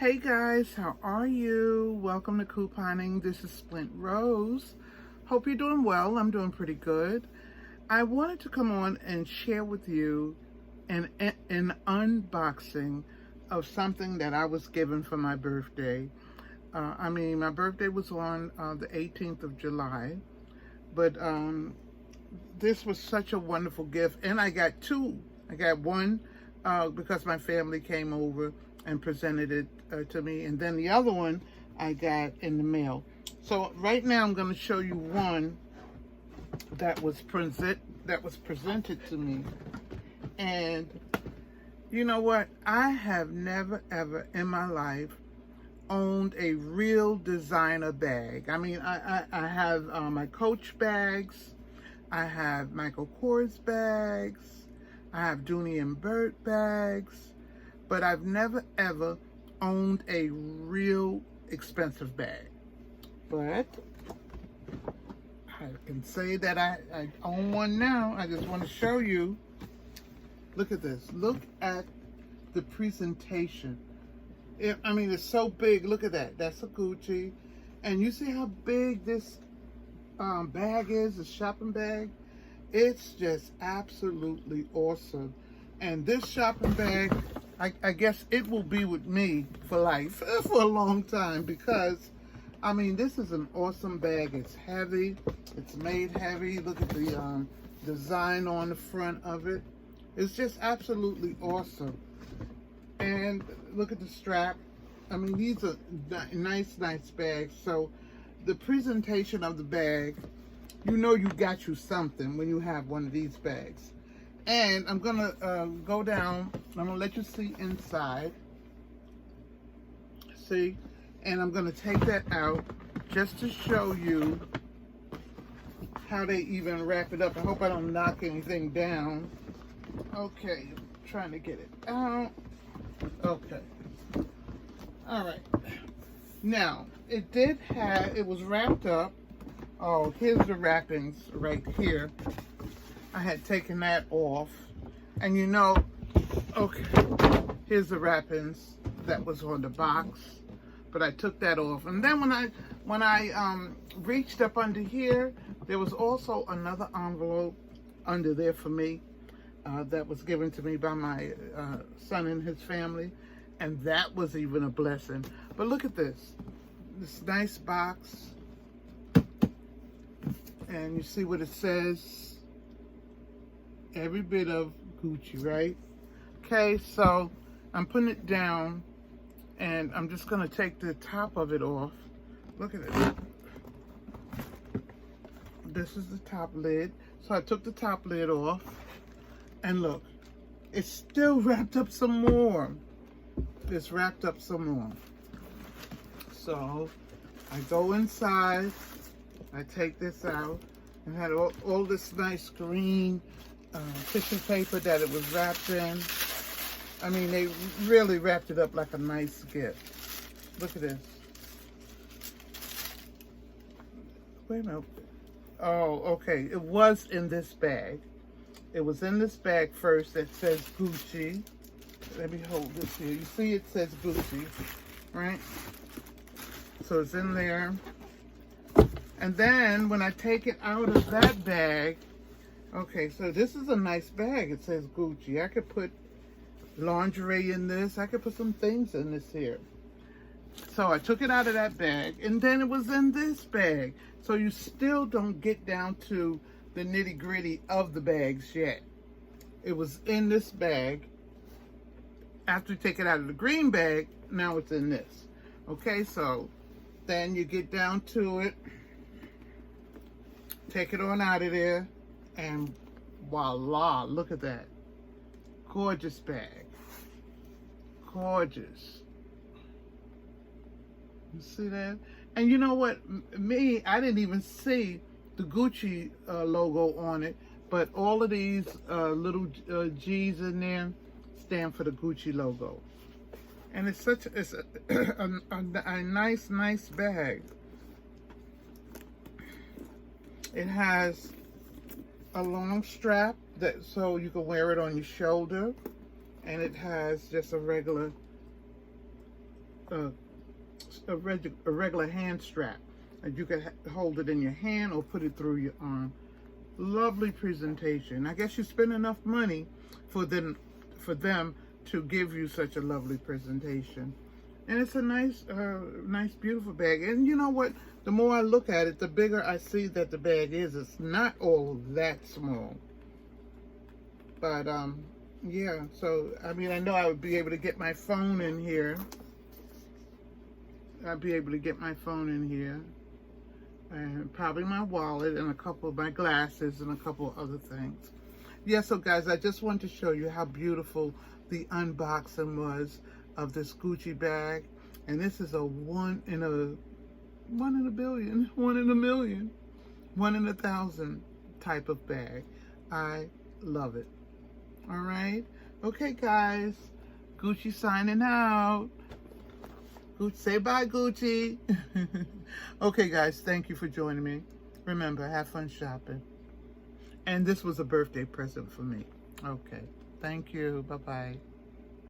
Hey guys, how are you? Welcome to Couponing. This is Splint Rose. Hope you're doing well. I'm doing pretty good. I wanted to come on and share with you an unboxing of something that I was given for my birthday. My birthday was on the 18th of July, but this was such a wonderful gift, and I got two. I got one because my family came over and presented it to me, and then the other one I got in the mail. So right now I'm going to show you one that was presented to me. And you know what? I have never ever in my life owned a real designer bag. I have my Coach bags, I have Michael Kors bags, I have Dooney and Burt bags, but I've never ever owned a real expensive bag. But I can say that I own one now. I just want to show you. Look at this. Look at the presentation. It's so big. Look at that. That's a Gucci. And you see how big this bag is, the shopping bag? It's just absolutely awesome. And this shopping bag, I guess it will be with me for life, for a long time, because, this is an awesome bag. It's heavy. It's made heavy. Look at the design on the front of it. It's just absolutely awesome. And look at the strap. These are nice bags. So the presentation of the bag, you know you got you something when you have one of these bags. And I'm going to go down. I'm going to let you see inside. See? And I'm going to take that out just to show you how they even wrap it up. I hope I don't knock anything down. Okay, I'm trying to get it out. Okay. All right. Now, it was wrapped up. Oh, here's the wrappings right here. I had taken that off. And okay, here's the wrappings that was on the box. But I took that off. And then when I reached up under here, there was also another envelope under there for me that was given to me by my son and his family. And that was even a blessing. But look at this nice box. And you see what it says? Every bit of Gucci, right? Okay, so I'm putting it down. And I'm just going to take the top of it off. Look at it. This is the top lid. So I took the top lid off. And look, it's still wrapped up some more. It's wrapped up some more. So I go inside. I take this out. And had all this nice green tissue paper that it was wrapped in. They really wrapped it up like a nice gift. Look at this. Wait a minute. Oh, okay. It was in this bag. It was in this bag first that says Gucci. Let me hold this here. You see it says Gucci, right? So it's in there. And then when I take it out of that bag, okay, so this is a nice bag. It says Gucci. I could put lingerie in this. I could put some things in this here. So I took it out of that bag, and then it was in this bag. So you still don't get down to the nitty gritty of the bags yet. It was in this bag. After you take it out of the green bag, now it's in this. Okay, so then you get down to it, take it on out of there, and voila, look at that. Gorgeous bag. Gorgeous. You see that? And you know what? I didn't even see the Gucci logo on it, but all of these little G's in there stand for the Gucci logo. And it's a nice bag. It has a long strap so you can wear it on your shoulder, and it has just a regular a regular hand strap. And you can hold it in your hand or put it through your arm. Lovely presentation. I guess you spend enough money for them to give you such a lovely presentation. And it's a nice, beautiful bag. And you know what? The more I look at it, the bigger I see that the bag is. It's not all that small. But, yeah. So, I mean, I know I would be able to get my phone in here. I'd be able to get my phone in here. And probably my wallet and a couple of my glasses and a couple of other things. Yeah, so guys, I just wanted to show you how beautiful the unboxing was of this Gucci bag. And this is a one in a billion, 1 in a million, 1 in 1,000 type of bag. I love it. All right. Okay, guys. Gucci signing out. Gucci, say bye, Gucci. Okay, guys, thank you for joining me. Remember, have fun shopping. And this was a birthday present for me. Okay, thank you. Bye-bye.